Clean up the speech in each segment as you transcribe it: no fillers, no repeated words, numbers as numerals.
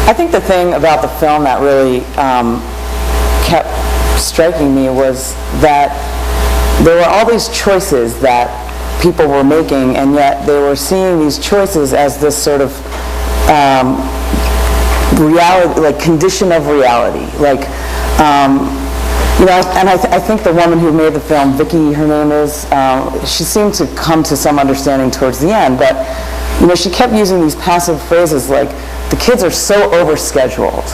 I think the thing about the film that really kept striking me was that there were all these choices that people were making, and yet they were seeing these choices as this sort of reality, like condition of reality. Like, and I think the woman who made the film, Vicky, her name is, she seemed to come to some understanding towards the end, but she kept using these passive phrases like, the kids are so overscheduled.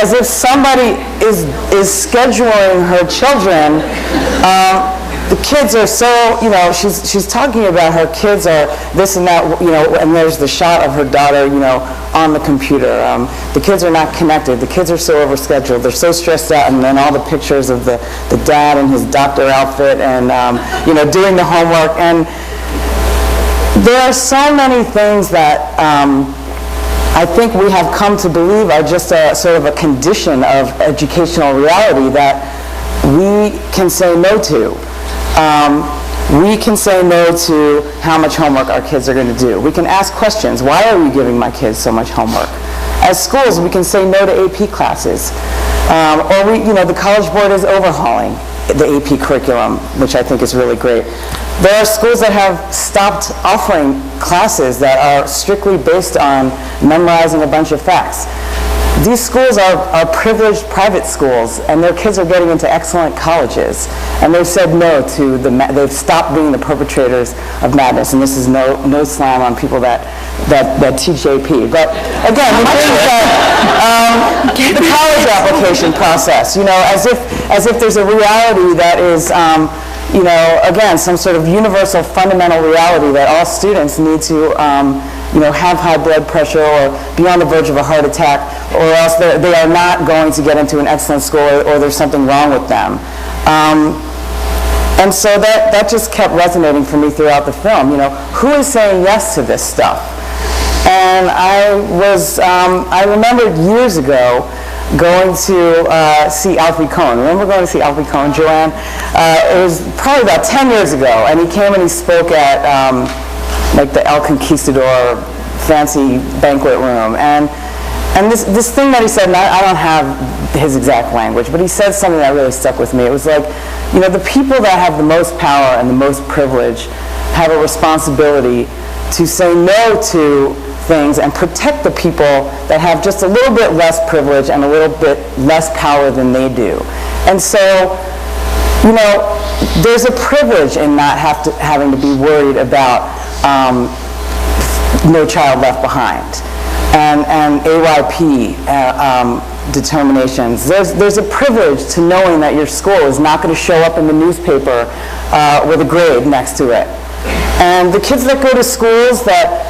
As if somebody is scheduling her children. The kids are so, she's talking about her kids are this and that, and there's the shot of her daughter, on the computer. The kids are not connected. The kids are so overscheduled. They're so stressed out, and then all the pictures of the dad in his doctor outfit and, doing the homework. And there are so many things that I think we have come to believe are just a sort of a condition of educational reality that we can say no to. We can say no to how much homework our kids are going to do. We can ask questions. Why are you giving my kids so much homework? As schools, we can say no to AP classes. Or the College Board is overhauling the AP curriculum, which I think is really great. There are schools that have stopped offering classes that are strictly based on memorizing a bunch of facts. These schools are privileged private schools, and their kids are getting into excellent colleges. And they've said no to they've stopped being the perpetrators of madness. And this is no slam on people that teach AP. But again, we think that the college application process, as if there's a reality that is, again, some sort of universal fundamental reality that all students need to have high blood pressure or be on the verge of a heart attack, or else they are not going to get into an excellent school, or there's something wrong with them. And so that just kept resonating for me throughout the film. Who is saying yes to this stuff? And I remembered years ago going to see Alfie Kohn. Remember going to see Alfie Kohn, Joanne? It was probably about 10 years ago, and he came and he spoke at the El Conquistador fancy banquet room. And this thing that he said, and I don't have his exact language, but he said something that really stuck with me. It was like, the people that have the most power and the most privilege have a responsibility to say no to things and protect the people that have just a little bit less privilege and a little bit less power than they do. And so, there's a privilege in not having to be worried about No Child Left Behind and AYP determinations. There's a privilege to knowing that your school is not going to show up in the newspaper with a grade next to it. And the kids that go to schools that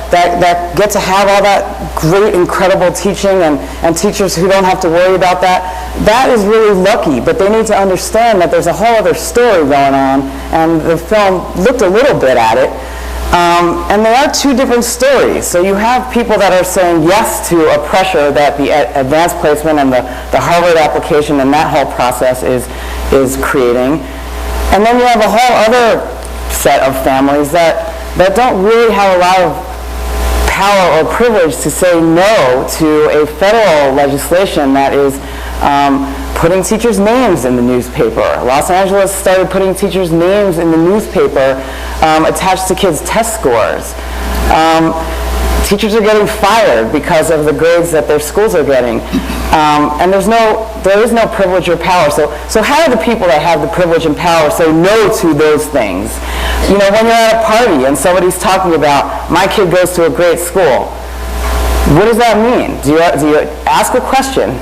get to have all that great, incredible teaching and teachers who don't have to worry about that is really lucky. But they need to understand that there's a whole other story going on, and the film looked a little bit at it. And there are two different stories. So you have people that are saying yes to a pressure that the advanced placement and the Harvard application and that whole process is creating. And then you have a whole other set of families that don't really have a lot of power or privilege to say no to a federal legislation that is putting teachers' names in the newspaper. Los Angeles started putting teachers' names in the newspaper attached to kids' test scores. Teachers are getting fired because of the grades that their schools are getting. And there is no privilege or power. So how do the people that have the privilege and power say no to those things? When you're at a party and somebody's talking about, my kid goes to a great school, what does that mean? Do you ask a question?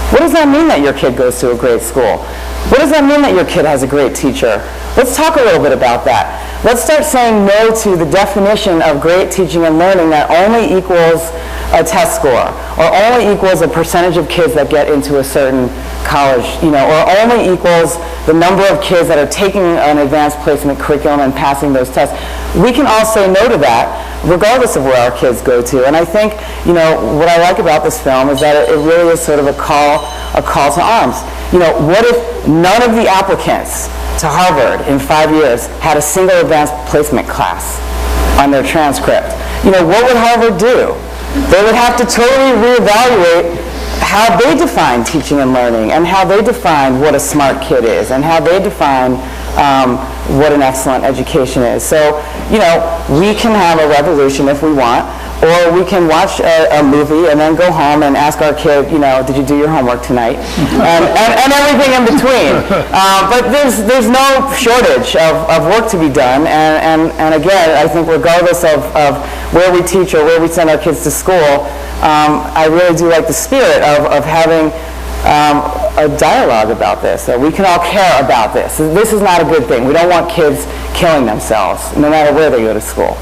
What does that mean that your kid goes to a great school? What does that mean that your kid has a great teacher? Let's talk a little bit about that. Let's start saying no to the definition of great teaching and learning that only equals a test score, or only equals a percentage of kids that get into a certain college, or only equals the number of kids that are taking an advanced placement curriculum and passing those tests. We can all say no to that, regardless of where our kids go to. And I think, what I like about this film is that it really is sort of a call to arms. What if none of the applicants to Harvard in 5 years had a single advanced placement class on their transcript? What would Harvard do? They would have to totally reevaluate how they define teaching and learning, and how they define what a smart kid is, and how they define what an excellent education is. So, we can have a revolution if we want, or we can watch a movie and then go home and ask our kid, did you do your homework tonight? and everything in between. But there's no shortage of work to be done, and again, I think regardless of where we teach or where we send our kids to school, I really do like the spirit of having a dialogue about this, that we can all care about this. This is not a good thing. We don't want kids killing themselves, no matter where they go to school.